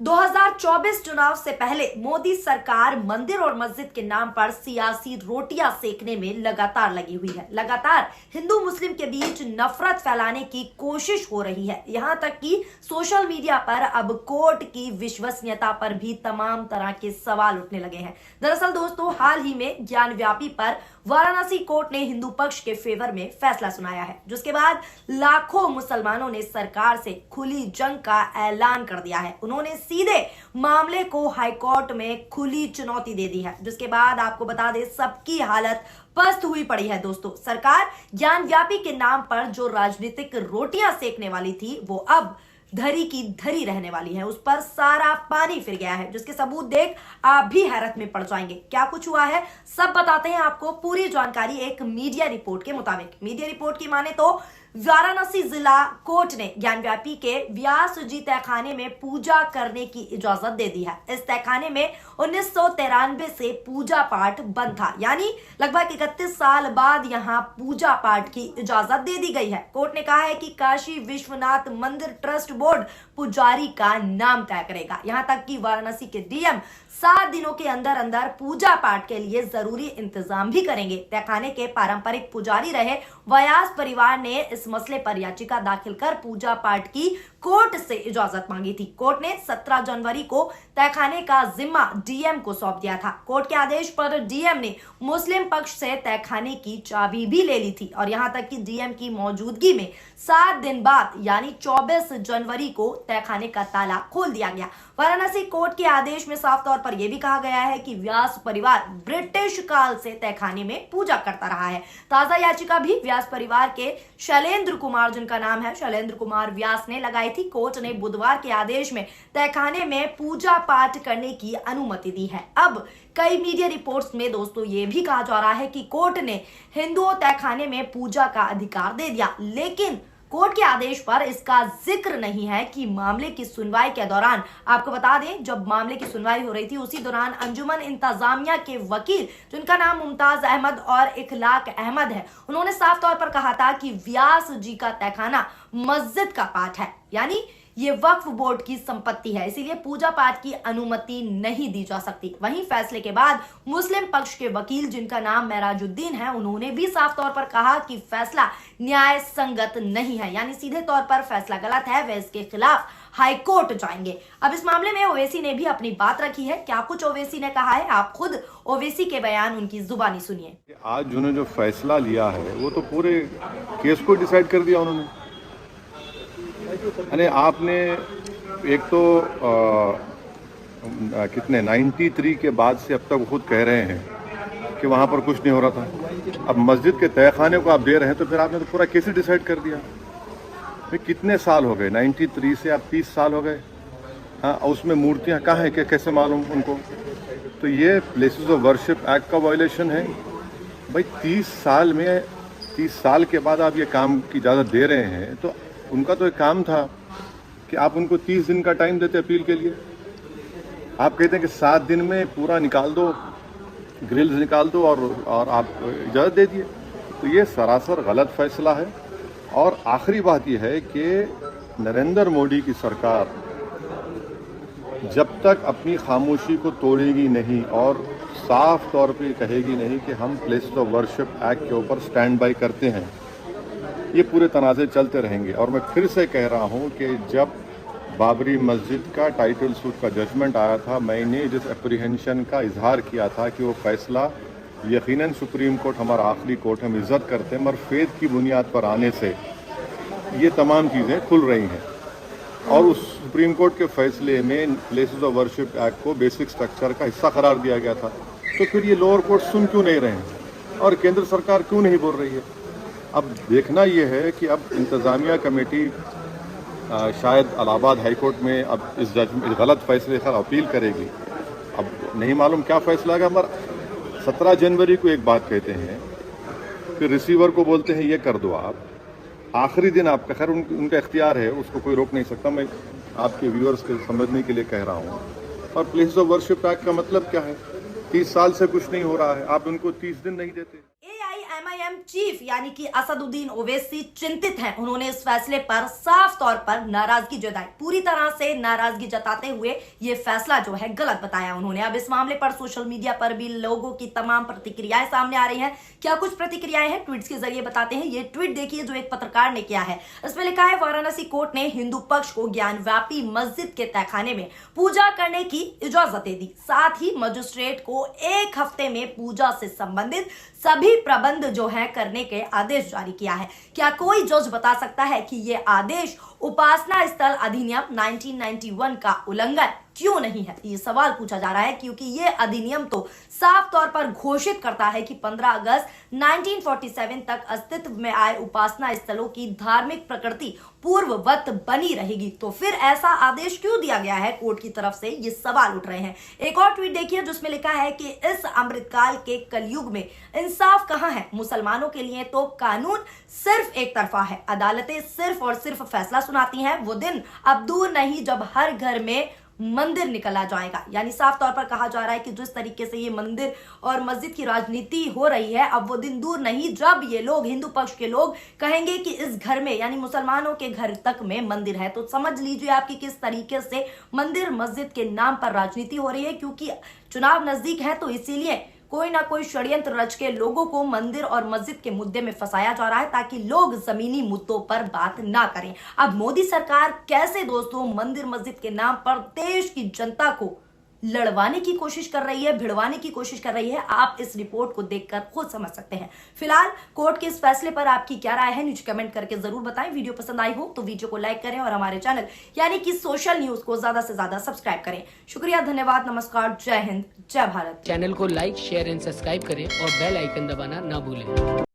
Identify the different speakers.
Speaker 1: 2024 चुनाव से पहले मोदी सरकार मंदिर और मस्जिद के नाम पर सियासी रोटियां सेकने में लगातार लगी हुई है। लगातार हिंदू मुस्लिम के बीच नफरत फैलाने की कोशिश हो रही है। यहां तक कि सोशल मीडिया पर अब कोर्ट की विश्वसनीयता पर भी तमाम तरह के सवाल उठने लगे हैं। दरअसल दोस्तों, हाल ही में ज्ञानव्यापी पर वाराणसी कोर्ट ने हिंदू पक्ष के फेवर में फैसला सुनाया है, जिसके बाद लाखों मुसलमानों ने सरकार से खुली जंग का ऐलान कर दिया है। उन्होंने सीधे मामले को हाईकोर्ट में खुली चुनौती दे दी है, जिसके बाद आपको बता दें सबकी हालत पस्त हुई पड़ी है। दोस्तों, सरकार ज्ञानव्यापी के नाम पर जो राजनीतिक रोटियां सेकने वाली थी वो अब धरी की धरी रहने वाली है। उस पर सारा पानी फिर गया है, जिसके सबूत देख आप भी हैरत में पड़ जाएंगे। क्या कुछ हुआ है सब बताते हैं आपको। पूरी जानकारी एक मीडिया रिपोर्ट के मुताबिक। मीडिया रिपोर्ट की माने तो वाराणसी जिला कोर्ट ने ज्ञानव्यापी के व्यास जी तहखाने में पूजा करने की इजाजत दे दी है। इस तहखाने में 1993 से पूजा पाठ बंद था, यानी लगभग 31 साल बाद यहां पूजा पाठ की इजाजत दे दी गई है। कोर्ट ने कहा है कि काशी विश्वनाथ मंदिर ट्रस्ट बोर्ड पुजारी का नाम तय करेगा। यहां तक कि वाराणसी के डीएम 7 दिनों के अंदर अंदर पूजा पाठ के लिए जरूरी इंतजाम भी करेंगे। तहखाने के पारंपरिक पुजारी रहे व्यास परिवार ने इस मसले पर याचिका दाखिल कर पूजा पाठ की कोर्ट से इजाजत मांगी थी। कोर्ट ने 17 जनवरी को तहखाने का जिम्मा डीएम को सौंप दिया था। कोर्ट के आदेश पर डीएम ने मुस्लिम पक्ष से तहखाने की चाबी भी ले ली थी और यहां तक कि डीएम की मौजूदगी में 7 दिन बाद यानी 24 जनवरी को तहखाने का ताला खोल दिया गया। वाराणसी कोर्ट के आदेश में साफ तौर पर यह भी कहा गया है कि व्यास परिवार ब्रिटिश काल से तहखाने में पूजा करता रहा है। ताजा याचिका भी व्यास परिवार के शैलेंद्र कुमार, जिनका नाम है शैलेंद्र कुमार व्यास, ने लगाई थी। कोर्ट ने बुधवार के आदेश में तहखाने में पूजा पाठ करने की अनुमति दी है। अब कई मीडिया रिपोर्ट्स में दोस्तों ये भी कहा जा रहा है कि कोर्ट ने हिंदुओं तहखाने में पूजा का अधिकार दे दिया, लेकिन कोर्ट के आदेश पर इसका जिक्र नहीं है कि मामले की सुनवाई के दौरान, आपको बता दें जब मामले की सुनवाई हो रही थी उसी दौरान अंजुमन इंतजामिया के वकील, जिनका नाम मुमताज अहमद और इखलाक अहमद है, उन्होंने साफ तौर पर कहा था कि व्यास जी का तहखाना मस्जिद का पाठ है, यानी ये वक्फ बोर्ड की संपत्ति है, इसीलिए पूजा पाठ की अनुमति नहीं दी जा सकती। वहीं फैसले के बाद मुस्लिम पक्ष के वकील, जिनका नाम मेराजुद्दीन है, उन्होंने भी साफ तौर पर कहा कि फैसला न्याय संगत नहीं है, यानी सीधे तौर पर फैसला गलत है, वे इसके खिलाफ हाईकोर्ट जाएंगे। अब इस मामले में ओवैसी ने भी अपनी बात रखी है। क्या कुछ ओवैसी ने कहा है, आप खुद ओवैसी के बयान उनकी जुबानी सुनिए।
Speaker 2: आज उन्होंने जो फैसला लिया है वो तो पूरे केस को डिसाइड कर दिया उन्होंने। अरे आपने एक तो कितने 93 के बाद से अब तक खुद कह रहे हैं कि वहाँ पर कुछ नहीं हो रहा था। अब मस्जिद के तहखाने को आप दे रहे हैं तो फिर आपने तो पूरा केस ही डिसाइड कर दिया। फिर कितने साल हो गए, 93 से आप 30 साल हो गए। हाँ, उसमें मूर्तियाँ कहाँ हैं, कैसे मालूम उनको? तो ये प्लेसेस ऑफ वर्शिप एक्ट का वायलेशन है भाई। 30 साल के बाद आप ये काम की इजाज़त दे रहे हैं, तो उनका तो एक काम था कि आप उनको 30 दिन का टाइम देते अपील के लिए। आप कहते हैं कि 7 दिन में पूरा निकाल दो, ग्रिल्स निकाल दो और आप इजाज़त दे दिए। तो ये सरासर गलत फैसला है। और आखिरी बात यह है कि नरेंद्र मोदी की सरकार जब तक अपनी खामोशी को तोड़ेगी नहीं और साफ तौर पे कहेगी नहीं कि हम प्लेसेस ऑफ वर्शिप एक्ट के ऊपर स्टैंड बाई करते हैं, ये पूरे तनाज़े चलते रहेंगे। और मैं फिर से कह रहा हूँ कि जब बाबरी मस्जिद का टाइटल सूट का जजमेंट आया था, मैंने जिस एप्रीहेंशन का इजहार किया था कि वो फैसला यकीनन सुप्रीम कोर्ट हमारा आखिरी कोर्ट, हम इज़्ज़त करते हैं, मगर फेथ की बुनियाद पर आने से ये तमाम चीज़ें खुल रही हैं। और उस सुप्रीम कोर्ट के फैसले में प्लेसेस ऑफ वर्शिप एक्ट को बेसिक स्ट्रक्चर का हिस्सा करार दिया गया था। तो फिर ये लोअर कोर्ट सुन क्यों नहीं रहे हैं और केंद्र सरकार क्यों नहीं बोल रही है? अब देखना यह है कि अब इंतज़ामिया कमेटी शायद इलाहाबाद हाई कोर्ट में अब इस गलत फैसले का अपील करेगी। अब नहीं मालूम क्या फैसला आएगा। मगर 17 जनवरी को एक बात कहते हैं, फिर रिसीवर को बोलते हैं ये कर दो आप। आखिरी दिन आपका, खैर उनका इख्तियार है, उसको कोई रोक नहीं सकता। मैं आपके व्यूअर्स के समझने के लिए कह रहा हूँ। और प्लेसेस ऑफ वर्शिप एक्ट का मतलब क्या है? 30 साल से कुछ नहीं हो रहा है, आप उनको 30 दिन नहीं देते।
Speaker 1: AIMIM चीफ यानी कि असदुद्दीन ओवैसी चिंतित हैं। उन्होंने इस फैसले पर साफ तौर पर नाराजगी जताई, पूरी तरह से नाराजगी जताते हुए ये फैसला जो है गलत बताया उन्होंने। अब इस मामले पर सोशल मीडिया पर भी लोगों की तमाम प्रतिक्रियाएं सामने आ रही हैं। क्या कुछ प्रतिक्रियाएं हैं, ट्वीट्स के जरिए बताते हैं। ये ट्वीट देखिए जो एक पत्रकार ने किया है। इसमें लिखा है, वाराणसी कोर्ट ने हिंदू पक्ष को ज्ञानव्यापी मस्जिद के तहखाने में पूजा करने की इजाजतें दी, साथ ही मजिस्ट्रेट को 1 हफ्ते में पूजा से संबंधित सभी प्रबंध जो है करने के आदेश जारी किया है। क्या कोई जज बता सकता है कि यह आदेश उपासना स्थल अधिनियम 1991 का उल्लंघन क्यों नहीं है? ये सवाल पूछा जा रहा है, क्योंकि ये अधिनियम तो साफ तौर पर घोषित करता है कि 15 अगस्त 1947 तक अस्तित्व में आए उपासना स्थलों की धार्मिक प्रकृति पूर्ववत बनी रहेगी। तो फिर ऐसा आदेश क्यों दिया गया है कोर्ट की तरफ से? ये सवाल उठ रहे हैं। एक और ट्वीट देखिए जिसमें लिखा है कि इस अमृतकाल के कलयुग में इंसाफ कहां है? मुसलमानों के लिए तो कानून सिर्फ एक तरफा है, अदालतें सिर्फ और सिर्फ फैसला सुनाती हैं। वो दिन अब दूर नहीं जब हर घर में मंदिर निकला जाएगा। यानी साफ तौर पर कहा जा रहा है कि जिस तरीके से ये मंदिर और मस्जिद की राजनीति हो रही है, अब वो दिन दूर नहीं जब ये लोग, हिंदू पक्ष के लोग, कहेंगे कि इस घर में यानी मुसलमानों के घर तक में मंदिर है। तो समझ लीजिए आपकी किस तरीके से मंदिर मस्जिद के नाम पर राजनीति हो रही है। क्योंकि चुनाव नजदीक है तो इसीलिए कोई ना कोई षड्यंत्र रच के लोगों को मंदिर और मस्जिद के मुद्दे में फंसाया जा रहा है, ताकि लोग जमीनी मुद्दों पर बात ना करें। अब मोदी सरकार कैसे दोस्तों मंदिर मस्जिद के नाम पर देश की जनता को लड़वाने की कोशिश कर रही है, भिड़वाने की कोशिश कर रही है, आप इस रिपोर्ट को देखकर खुद समझ सकते हैं। फिलहाल कोर्ट के इस फैसले पर आपकी क्या राय है, नीचे कमेंट करके जरूर बताएं। वीडियो पसंद आई हो तो वीडियो को लाइक करें और हमारे चैनल यानी कि सोशल न्यूज को ज्यादा से ज्यादा सब्सक्राइब करें। शुक्रिया, धन्यवाद, नमस्कार, जय हिंद, जय भारत।
Speaker 3: चैनल को लाइक, शेयर एंड सब्सक्राइब करें और बेल आइकन दबाना ना भूलें।